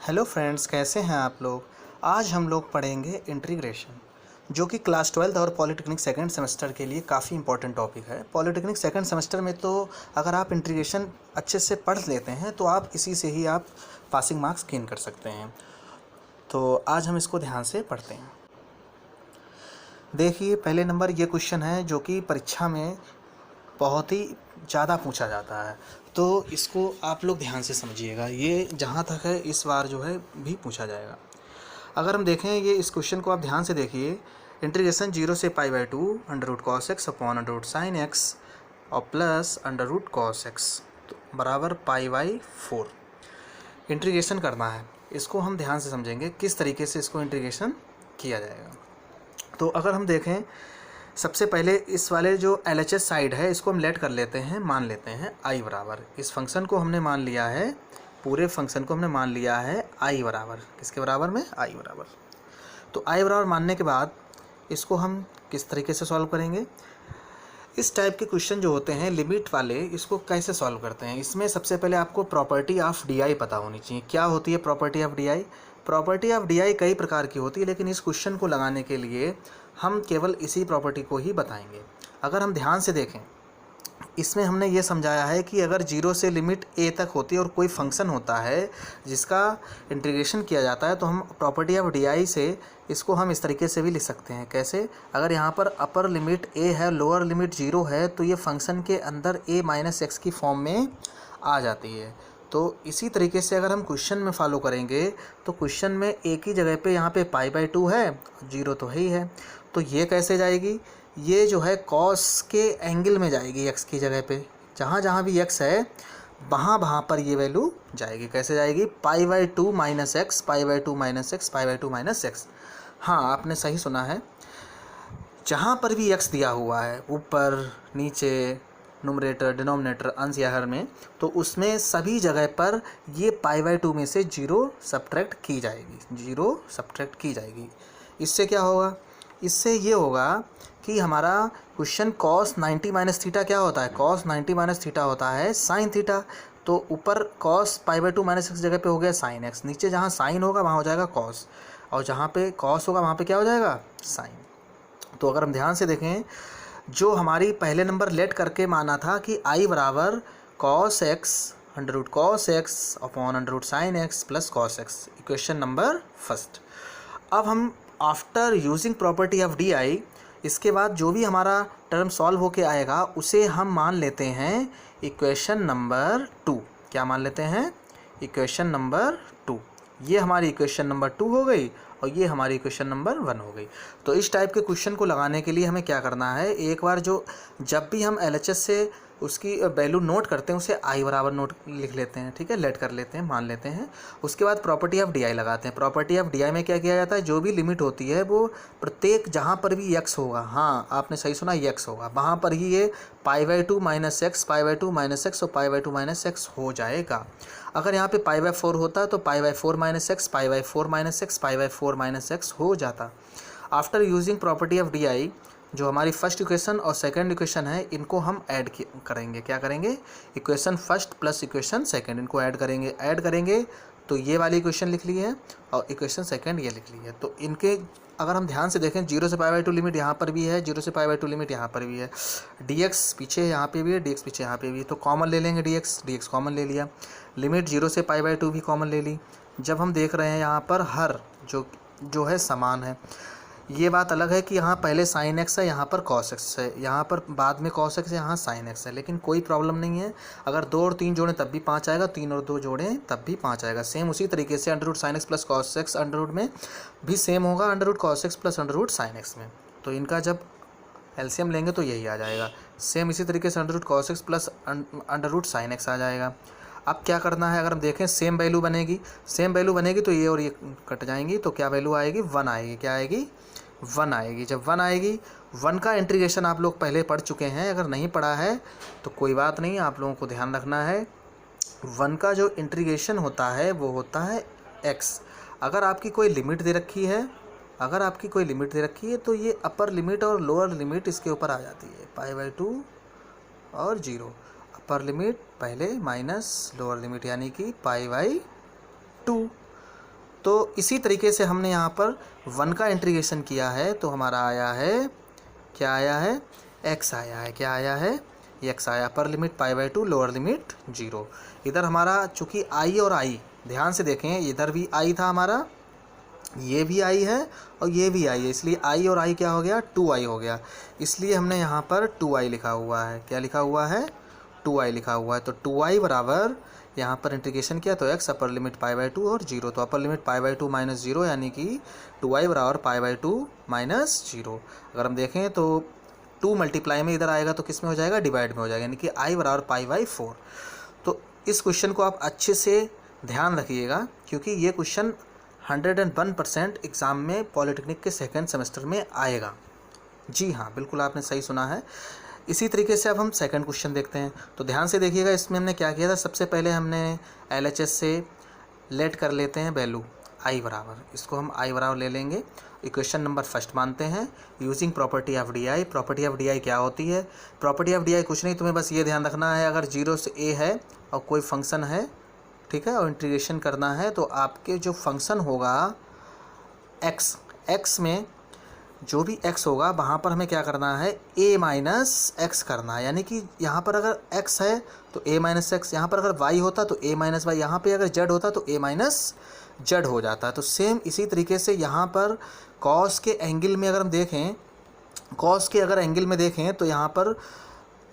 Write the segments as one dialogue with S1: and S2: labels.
S1: Hello friends, कैसे हैं आप लोग। आज हम लोग पढ़ेंगे इंटीग्रेशन, जो कि क्लास 12th और पॉलिटेक्निक सेकंड सेमेस्टर के लिए काफ़ी इंपॉर्टेंट टॉपिक है। पॉलिटेक्निक सेकंड सेमेस्टर में तो अगर आप इंटीग्रेशन अच्छे से पढ़ लेते हैं तो आप इसी से ही आप पासिंग मार्क्स गेन कर सकते हैं। तो आज हम इसको ध्यान से पढ़ते हैं। देखिए, पहले नंबर ये क्वेश्चन है जो कि परीक्षा में बहुत ही ज़्यादा पूछा जाता है, तो इसको आप लोग ध्यान से समझिएगा। ये जहाँ तक है इस बार जो है भी पूछा जाएगा। अगर हम देखें ये इस क्वेश्चन को आप ध्यान से देखिए। इंटीग्रेशन 0 से π/2 under root cos x upon under root sine x और plus under root cos x बराबर π/4 इंटीग्रेशन करना है। इसको हम ध्यान से समझेंगे किस तरीके से इसको इंटीग्रेशन किया जाएगा। तो अगर हम देखें, सबसे पहले इस वाले जो LHS साइड है इसको हम लेट कर लेते हैं, मान लेते हैं i बराबर। इस फंक्शन को हमने मान लिया है, पूरे फंक्शन को हमने मान लिया है i बराबर। किसके बराबर में? i बराबर। तो i बराबर मानने के बाद इसको हम किस तरीके से सॉल्व करेंगे। इस टाइप के क्वेश्चन जो होते हैं लिमिट वाले, इसको कैसे सॉल्व करते हैं। इसमें सबसे पहले आपको प्रॉपर्टी ऑफ DI पता होनी चाहिए। क्या होती है property of DI? Property of DI कई प्रकार की होती है, लेकिन इस क्वेश्चन को लगाने के लिए हम केवल इसी प्रॉपर्टी को ही बताएंगे। अगर हम ध्यान से देखें, इसमें हमने ये समझाया है कि अगर 0 से लिमिट a तक होती है और कोई फंक्शन होता है जिसका इंटीग्रेशन किया जाता है, तो हम प्रॉपर्टी ऑफ DI से इसको हम इस तरीके से भी लिख सकते हैं। कैसे? अगर यहाँ पर अपर लिमिट a है, लोअर लिमिट 0 है, तो ये फंक्शन के अंदर a माइनस एक्स की फॉर्म में आ जाती है। तो इसी तरीके से अगर हम क्वेश्चन में फॉलो करेंगे तो क्वेश्चन में एक ही जगह पे यहाँ पे π/2 है, 0 तो है ही है, तो ये कैसे जाएगी? ये जो है कॉस के एंगल में जाएगी, एक्स की जगह पे। जहाँ जहाँ भी एक्स है वहाँ पर ये वैल्यू जाएगी। कैसे जाएगी? π/2 minus x, π/2 minus x, π/2 minus x. हाँ, आपने सही सुना है। जहाँ पर भी एक्स दिया हुआ है, ऊपर नीचे, नुमरेटर, डिनोमिनेटर, अंश या हर में, तो उसमें सभी जगह पर ये π/2 में से 0 सब्ट्रैक्ट की जाएगी, 0 सब्ट्रैक्ट की जाएगी। इससे क्या होगा? इससे ये होगा कि हमारा क्वेश्चन cos 90 माइनस थीटा क्या होता है? cos 90 माइनस थीटा होता है sin थीटा। तो ऊपर cos π/2 माइनस एक्स जगह पे हो गया sin x, नीचे जहाँ sin होगा वहाँ हो जाएगा cos, और जहाँ पे cos होगा वहाँ पे क्या हो जाएगा? sin। तो अगर हम ध्यान से देखें, जो हमारी पहले नंबर लेट करके माना था कि i बराबर cos x under root cos x upon under root sine x plus cos x, equation number first. अब हम after using property of DI, इसके बाद जो भी हमारा टर्म सॉल्व होके आएगा उसे हम मान लेते हैं इक्वेशन नंबर 2। क्या मान लेते हैं? Equation number 2। ये हमारी इक्वेशन नंबर 2 हो गई और ये हमारी इक्वेशन नंबर 1 हो गई। तो इस टाइप के क्वेश्चन को लगाने के लिए हमें क्या करना है, एक बार जब भी हम LHS से उसकी वैल्यू नोट करते हैं उसे i बराबर नोट लिख लेते हैं, ठीक है, लेट कर लेते हैं, मान लेते हैं। उसके बाद प्रॉपर्टी ऑफ DI लगाते हैं। प्रॉपर्टी ऑफ DI में क्या किया जाता है, जो भी लिमिट होती है वो प्रत्येक जहाँ पर भी x होगा, हाँ आपने सही सुना, x होगा, वहाँ पर ही ये π/2 माइनस एक्स, π/2 माइनस एक्स और π/2 माइनस एक्स हो जाएगा। अगर यहाँ पे π/4 होता तो π/4 minus x, π/4 minus x, π/4 minus x हो जाता। After using property of DI, जो हमारी फर्स्ट इक्वेशन और सेकंड इक्वेशन है, इनको हम ऐड करेंगे। क्या करेंगे? Equation first plus equation second, इनको ऐड करेंगे तो ये वाली इक्वेशन लिख ली है और इक्वेशन सेकंड ये लिख ली है। तो इनके अगर हम ध्यान से देखें, 0 से π/2 लिमिट यहाँ पर भी है, 0 से π/2 लिमिट यहाँ पर भी है, dx पीछे यहाँ पे भी है, dx पीछे यहाँ पे भी है, तो कॉमन ले लेंगे dx कॉमन ले लिया, लिमिट 0 से π/2 भी कॉमन ले ली। जब हम देख रहे हैं यहाँ पर हर जो है समान है, ये बात अलग है कि यहाँ पहले sin x है, यहाँ पर cos x है, यहाँ पर बाद में cos x है, यहाँ sin x है, लेकिन कोई प्रॉब्लम नहीं है। अगर 2 और 3 जोड़ें तब भी 5 आएगा, 3 और 2 जोड़ें तब भी 5 आएगा। सेम उसी तरीके से under root sine x plus cos x under root में भी सेम होगा, under root cos x plus under root sine x में। तो इनका जब LCM लेंगे तो यही आ जाएगा। सेम इसी तरीके से under root cos x plus under root sine x आ जाएगा। अब क्या करना है, अगर हम देखें सेम वैल्यू बनेगी तो ये और ये कट जाएंगी, तो क्या वैल्यू आएगी? 1 आएगी। क्या आएगी? 1 आएगी। जब 1 आएगी, 1 का इंटीग्रेशन आप लोग पहले पढ़ चुके हैं, अगर नहीं पढ़ा है तो कोई बात नहीं, आप लोगों को ध्यान रखना है। 1 का जो इंटीग्रेशन होता है वो होता है x। अगर आपकी कोई लिमिट दे रखी है तो ये अपर लिमिट और लोअर लिमिट इसके ऊपर आ जाती है, π/2 और 0। अपर लिमिट पहले माइनस लोअर लिमिट यानी कि π/2। तो इसी तरीके से हमने यहाँ पर 1 का इंटीग्रेशन किया है तो हमारा आया है, क्या आया है, x आया है, क्या आया है, x आया। Upper limit π/2, lower limit 0। इधर हमारा चूँकि i और i, ध्यान से देखें, इधर भी i था हमारा, ये भी i है और ये भी i है, इसलिए i और i क्या हो गया, 2i हो गया। इसलिए हमने यहाँ पर 2i लिखा हुआ है। क्या लिखा हुआ है, 2i लिखा हुआ है। तो 2i बराबर यहाँ पर इंटीग्रेशन किया तो x अपर लिमिट π/2 और 0, तो अपर लिमिट π/2 माइनस 0 यानी कि 2i बराबर π/2 माइनस 0। अगर हम देखें तो 2 मल्टीप्लाई में इधर आएगा तो किस में हो जाएगा, डिवाइड में हो जाएगा, यानी कि i बराबर π/4। तो इस क्वेश्चन को आप अच्छे से ध्यान रखिएगा क्योंकि ये क्वेश्चन 101% एग्ज़ाम में पॉलिटेक्निक के सेकेंड सेमेस्टर में आएगा। जी हाँ, बिल्कुल आपने सही सुना है। इसी तरीके से अब हम सेकंड क्वेश्चन देखते हैं। तो ध्यान से देखिएगा, इसमें हमने क्या किया था, सबसे पहले हमने LHS से लेट कर लेते हैं वैल्यू i बराबर, इसको हम i बराबर ले लेंगे। इक्वेशन नंबर फर्स्ट मानते हैं, using property of D. Property of D क्या होती है, प्रॉपर्टी ऑफ डी कुछ नहीं, तुम्हें बस ये ध्यान रखना है, अगर 0 से a है और कोई फंक्शन है, ठीक है, और इंटीग्रेशन करना है तो आपके जो फंक्शन होगा x में जो भी x होगा वहाँ पर हमें क्या करना है, a माइनस एक्स करना है। यानी कि यहाँ पर अगर x है तो a माइनस एक्स, यहाँ पर अगर y होता तो a माइनस वाई, यहाँ पर अगर z होता तो a माइनस z हो जाता है। तो सेम इसी तरीके से यहाँ पर cos के एंगल में अगर हम देखें, cos के अगर एंगल में देखें तो यहाँ पर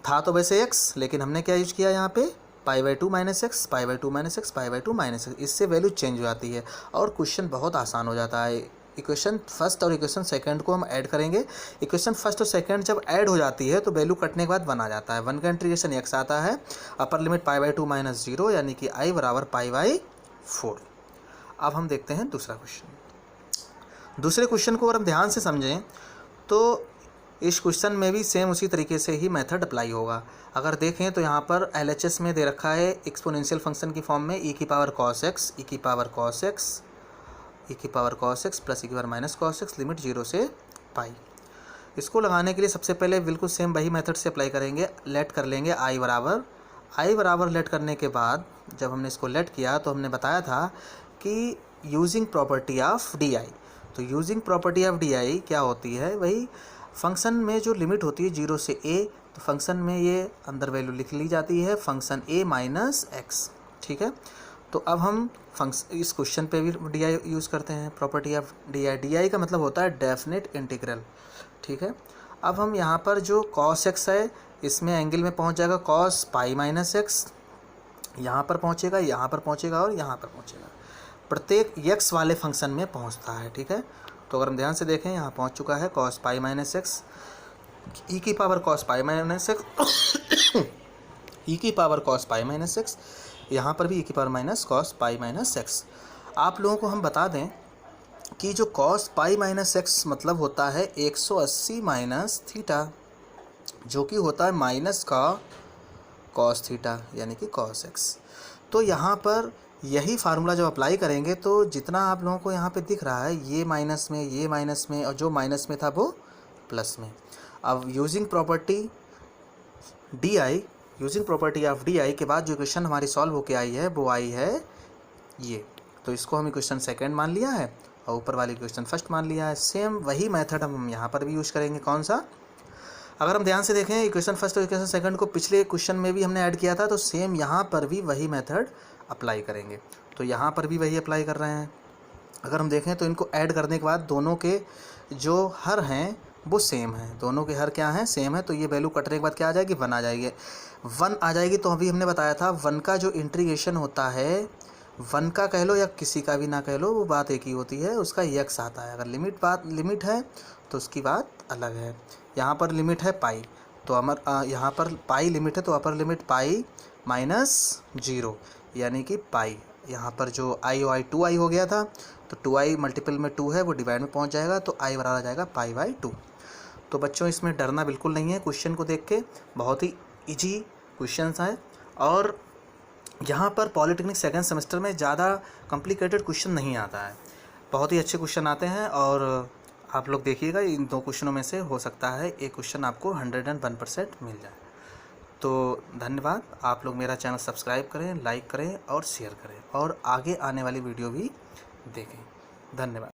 S1: था तो वैसे x, लेकिन हमने क्या यूज किया यहाँ पे, π/2 minus x, π/2 minus x, π/2 minus x, इससे वैल्यू चेंज हो जाती है और क्वेश्चन बहुत आसान हो जाता है। इक्वेशन फर्स्ट और इक्वेशन सेकंड को हम ऐड करेंगे। इक्वेशन फर्स्ट और सेकंड जब ऐड हो जाती है तो वैल्यू कटने के बाद 1 आ जाता है। 1 का इंटीग्रेशन x आता है, अपर लिमिट π/2 माइनस 0 यानी कि i बराबर π/4। अब हम देखते हैं दूसरा क्वेश्चन। दूसरे क्वेश्चन को अगर हम ध्यान से समझें तो इस क्वेश्चन में भी सेम उसी तरीके से ही मेथड अप्लाई होगा। अगर देखें तो यहाँ पर LHS में दे रखा है एक्सपोनेंशियल फंक्शन की फॉर्म में e की पावर cos x, e की पावर cos x, e की power cos x plus e की power minus cos x, limit 0 से पाई। इसको लगाने के लिए सबसे पहले बिल्कुल सेम वही मेथड से अप्लाई करेंगे, लेट कर लेंगे i बराबर लेट करने के बाद जब हमने इसको लेट किया तो हमने बताया था कि यूजिंग प्रॉपर्टी ऑफ डी। तो यूजिंग प्रॉपर्टी ऑफ डी क्या होती है, वही फंक्शन में जो लिमिट होती है 0 से a, तो फंक्शन में ये अंदर वैल्यू लिख ली जाती है फंक्शन a माइनस एक्स, ठीक है। तो अब हम इस क्वेश्चन पे भी डी यूज़ करते हैं, प्रॉपर्टी ऑफ डी का मतलब होता है डेफिनेट इंटीग्रल, ठीक है। अब हम यहाँ पर जो cos x है इसमें एंगल में पहुँच जाएगा cos पाई माइनस एक्स, यहाँ पर पहुँचेगा, यहाँ पर पहुँचेगा और यहाँ पर पहुँचेगा, प्रत्येक x वाले फंक्शन में पहुँचता है, ठीक है। तो अगर हम ध्यान से देखें यहाँ पहुँच चुका है cos pi minus x, e की power cos pi minus x, e की power cos pi minus x, यहाँ पर भी ई की power minus cos pi minus x. आप लोगों को हम बता दें कि जो cos पाई माइनस एक्स मतलब होता है 180 माइनस थीटा, जो कि होता है माइनस का cos थीटा यानी कि cos एक्स। तो यहाँ पर यही फार्मूला जब अप्लाई करेंगे तो जितना आप लोगों को यहाँ पे दिख रहा है ये माइनस में, ये माइनस में, और जो माइनस में था वो प्लस में। अब यूजिंग प्रॉपर्टी ऑफ डी के बाद जो इक्वेशन हमारी सॉल्व होके आई है वो आई है ये, तो इसको हम इक्वेशन सेकंड मान लिया है और ऊपर वाली इक्वेशन फर्स्ट मान लिया है। सेम वही मेथड हम यहाँ पर भी यूज़ करेंगे। कौन सा, अगर हम ध्यान से देखें इक्वेशन फर्स्ट और इक्वेशन सेकंड को पिछले क्वेश्चन में भी हमने ऐड किया था, तो सेम यहाँ पर भी वही मेथड अप्लाई करेंगे। तो यहाँ पर भी वही अप्लाई कर रहे हैं। अगर हम देखें तो इनको ऐड करने के बाद दोनों के जो हर हैं वो सेम है, दोनों के हर क्या हैं, सेम है। तो ये वैल्यू कटने के बाद क्या आ जाएगी, 1 आ जाएगी। 1 आ जाएगी तो अभी हमने बताया था 1 का जो इंटीग्रेशन होता है, 1 का कह लो या किसी का भी ना कह लो, वो बात एक ही होती है, उसका x आता है। अगर लिमिट है तो उसकी बात अलग है। यहाँ पर लिमिट है पाई, तो यहाँ पर पाई लिमिट है तो अपर लिमिट पाई माइनस 0 यानी कि पाई। यहाँ पर जो i और i 2i हो गया था, तो 2i मल्टीपल में 2 है वो डिवाइड में पहुँच जाएगा, तो i बराबर आ जाएगा π/2। तो बच्चों इसमें डरना बिल्कुल नहीं है, क्वेश्चन को देख के बहुत ही इजी क्वेश्चन है। और यहाँ पर पॉलिटेक्निक सेकंड सेमेस्टर में ज़्यादा कॉम्प्लिकेटेड क्वेश्चन नहीं आता है, बहुत ही अच्छे क्वेश्चन आते हैं। और आप लोग देखिएगा इन 2 क्वेश्चनों में से हो सकता है एक क्वेश्चन आपको 101% मिल जाए। तो धन्यवाद। आप लोग मेरा चैनल सब्सक्राइब करें, लाइक करें और शेयर करें, और आगे आने वाली वीडियो भी देखें। धन्यवाद।